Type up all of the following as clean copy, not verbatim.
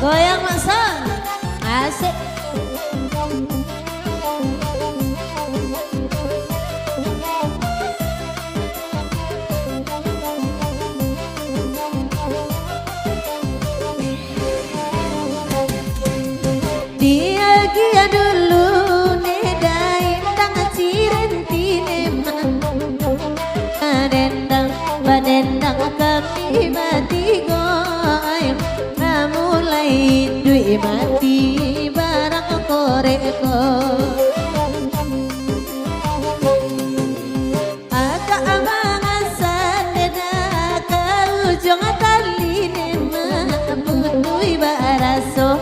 Goyang masang asik. Dia kia dulu nedain tang cirentine badendang badendang kami mati goy mulai dui mati barang koreko aka amangasan deda ke ujung taline maputui baraso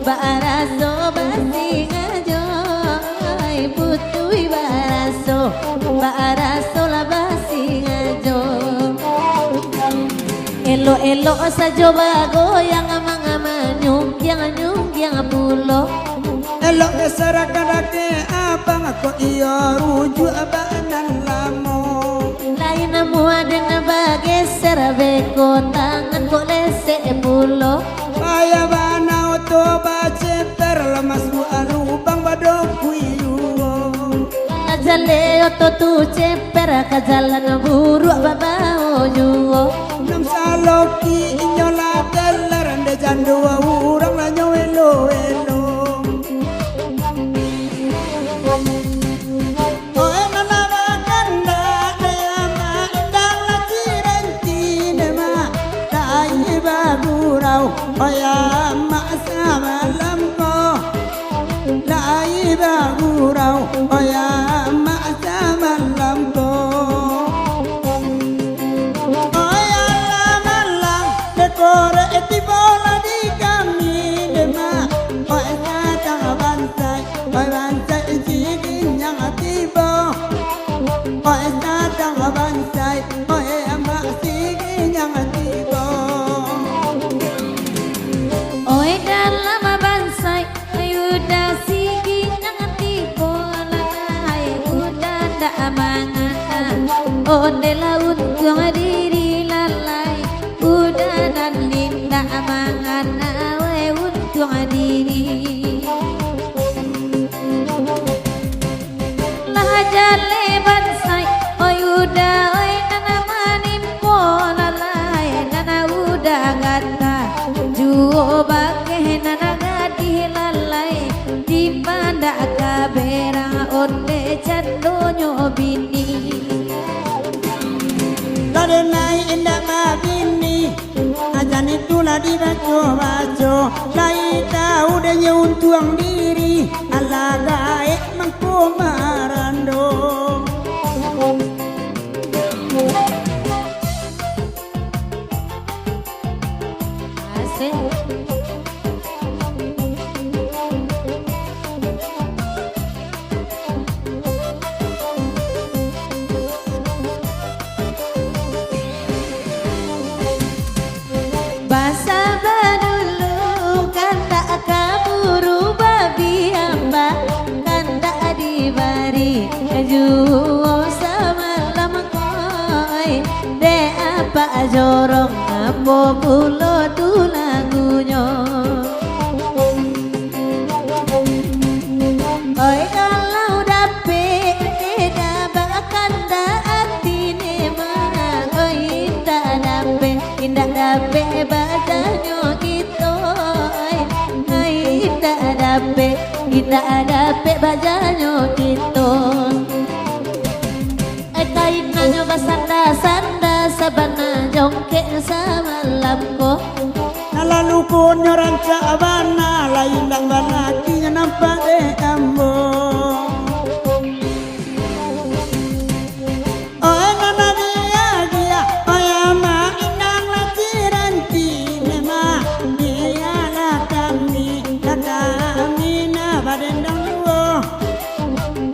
baraso basi ngajoy putui baraso baraso la basi ngajoy elo-elo saja bago yang amang-amang nyung-yang pulo elok kesarakan abang aku iya rujuk abanan lamo lain namu ada nabageser beko tangan kok lesek pulo paya bana oto baceter lemas buan lubang badok kuyuwo ajale oto tu ceper kajalan buru babao juwo nam saloki inyola teler ande jandu urang la nyowelo elo oe nana bakanda dayama indang la cirentine ma dai bagurau oya ma samalam ko dai bagurau oya ma samalam ko kore eti bola di kami dema oe satang bansai oe bansai jigin yang tiba oe satang bansai oe amak jigin yang tiba oe dalam bansai ayuda sigi yang tiba lalai udah ndak amangan onde laut tuang diri lalai udah dan linda amangan awe untung diri lah jale bansai oi udah oi nana manimpo lalai nana udah gata juo bake nana gadi lalai di panda kaberang onde candonyo bini karenai indah mabini ajan itulah dibaco-baco lai tahu denya untuang diri ala gaek mangko marando asik Basa badulu kan tak kaburu babi hamba kan tak dibari juo samalam koi de apa jorong ambo pulo tulagunyo oi kalau dapet tidak bakal atine mah oi tak dapet indah dapet badanyo gitu oi tak dapet indah dapet badanyo gitu kain nanyo basanda-sanda sabana jongke samalam ko lalu punya ranca abana lain lang balaki nampak ambo oh nana dia oh ama inang la cirentine ma dia la kami na badendang duo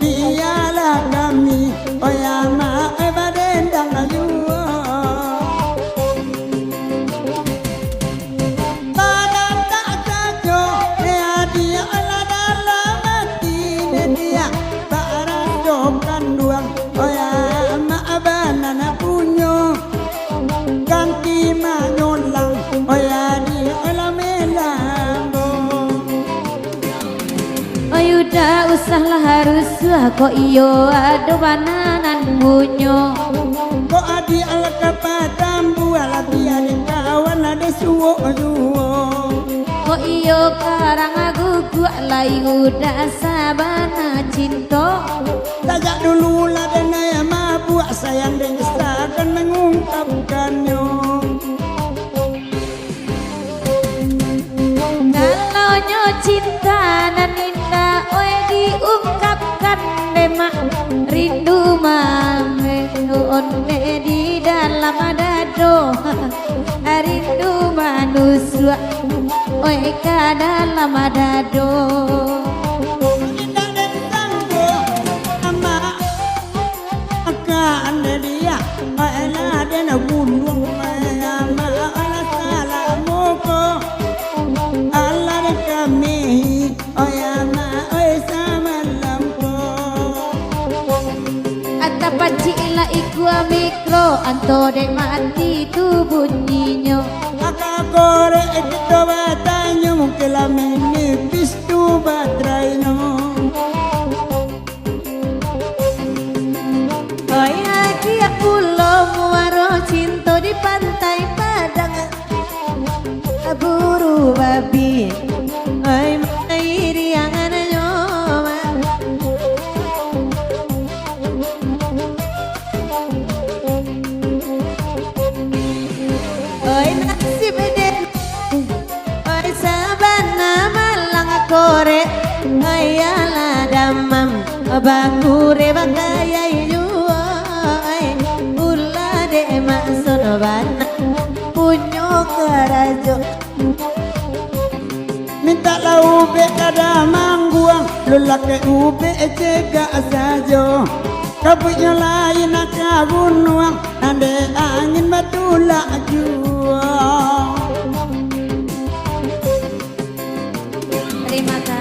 dia la kami oh ama badendang duo tua kok iyo ado bananan bunyo. Kok adi ala kapatam buala biar kawan ada suwo. Kok iyo karang aku gua lai udah sabana cinta. Tajak dulu lah denaya mabuk sayang dan akan mengungkapkannya. Kalau nyo cinta dan indah oi diungkapkan demak rindu onde di dalam dado rindu manusia oi ka dalam dado. Anda dia, ala dena bulung ama ala salamuko, ala kami, oyama oy samalamko. Ata pacila ikua mikro anto de mati tu bunyinya. Aka kore ekito batanyo mukela menipis tu batraino. Dia pulau muaro cinta di pantai Padang buru babi ai mairi angan nyoma ai nasib den ai sabana malang kore ai ala damam bangure bagayai bana punyo karajo minta lau be kada mangguang lulake ube cega sajo kapunya lain akabunuang ande angin batula juang. Terima kasih.